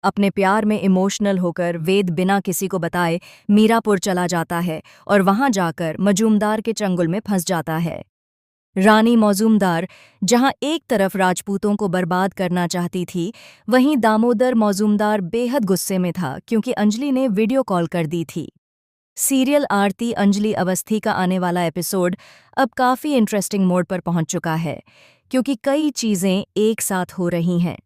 अपने प्यार में इमोशनल होकर वेद बिना किसी को बताए मीरापुर चला जाता है और वहां जाकर मजूमदार के चंगुल में फंस जाता है। रानी मौजूमदार जहां एक तरफ राजपूतों को बर्बाद करना चाहती थी, वहीं दामोदर मौजूमदार बेहद गुस्से में था क्योंकि अंजलि ने वीडियो कॉल कर दी थी। सीरियल आरती अंजलि अवस्थी का आने वाला एपिसोड अब काफ़ी इंटरेस्टिंग मोड पर पहुंच चुका है क्योंकि कई चीज़ें एक साथ हो रही हैं।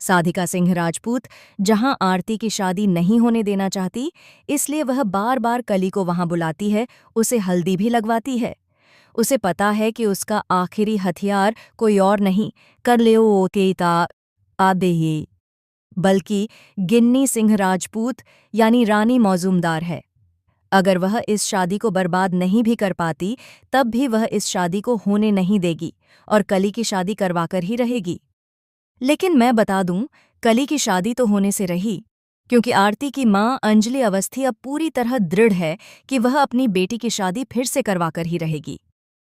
साधिका सिंह राजपूत जहां आरती की शादी नहीं होने देना चाहती, इसलिए वह बार बार कली को वहां बुलाती है, उसे हल्दी भी लगवाती है। उसे पता है कि उसका आखिरी हथियार कोई और नहीं करलेओ केता आदेये बल्कि गिन्नी सिंह राजपूत यानी रानी मौजूमदार है। अगर वह इस शादी को बर्बाद नहीं भी कर पाती, तब भी वह इस शादी को होने नहीं देगी और कली की शादी करवाकर ही रहेगी। लेकिन मैं बता दूं, कली की शादी तो होने से रही, क्योंकि आरती की मां अंजलि अवस्थी अब पूरी तरह दृढ़ है कि वह अपनी बेटी की शादी फिर से करवाकर ही रहेगी।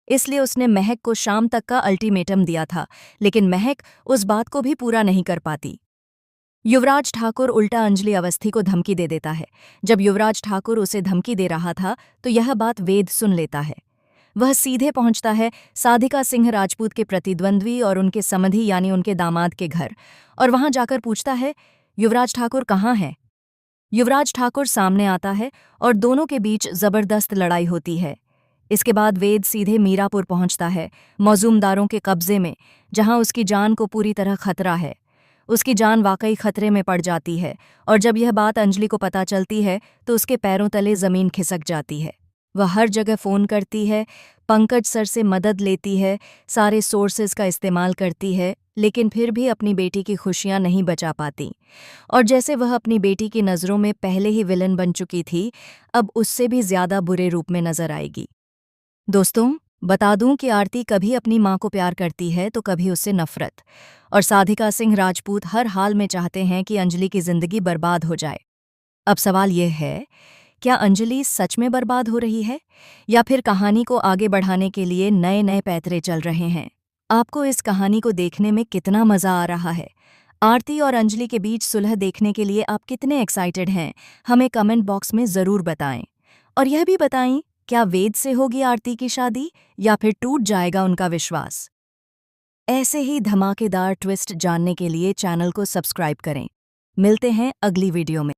इसलिए उसने महक को शाम तक का अल्टीमेटम दिया था, लेकिन महक उस बात को भी पूरा नहीं कर पाती। युवराज ठाकुर उल्टा अंजलि अवस्थी को धमकी दे देता है। जब युवराज ठाकुर उसे धमकी दे रहा था, तो यह बात वेद सुन लेता है। वह सीधे पहुंचता है साधिका सिंह राजपूत के प्रतिद्वंद्वी और उनके समधी यानी उनके दामाद के घर, और वहां जाकर पूछता है, युवराज ठाकुर कहाँ हैं? युवराज ठाकुर सामने आता है और दोनों के बीच जबरदस्त लड़ाई होती है। इसके बाद वेद सीधे मीरापुर पहुंचता है, मौजूमदारों के कब्जे में, जहां उसकी जान को पूरी तरह खतरा है। उसकी जान वाकई खतरे में पड़ जाती है, और जब यह बात अंजलि को पता चलती है तो उसके पैरों तले जमीन खिसक जाती है। वह हर जगह फ़ोन करती है, पंकज सर से मदद लेती है, सारे सोर्सेज का इस्तेमाल करती है, लेकिन फिर भी अपनी बेटी की खुशियां नहीं बचा पाती। और जैसे वह अपनी बेटी की नज़रों में पहले ही विलन बन चुकी थी, अब उससे भी ज़्यादा बुरे रूप में नजर आएगी। दोस्तों, बता दूं कि आरती कभी अपनी मां को प्यार करती है तो कभी उससे नफरत, और साधिका सिंह राजपूत हर हाल में चाहते हैं कि अंजलि की जिंदगी बर्बाद हो जाए। अब सवाल यह है, क्या अंजलि सच में बर्बाद हो रही है, या फिर कहानी को आगे बढ़ाने के लिए नए नए पैतरे चल रहे हैं? आपको इस कहानी को देखने में कितना मजा आ रहा है? आरती और अंजलि के बीच सुलह देखने के लिए आप कितने एक्साइटेड हैं? हमें कमेंट बॉक्स में ज़रूर बताएं। और यह भी बताएं, क्या वेद से होगी आरती की शादी, या फिर टूट जाएगा उनका विश्वास? ऐसे ही धमाकेदार ट्विस्ट जानने के लिए चैनल को सब्सक्राइब करें। मिलते हैं अगली वीडियो में।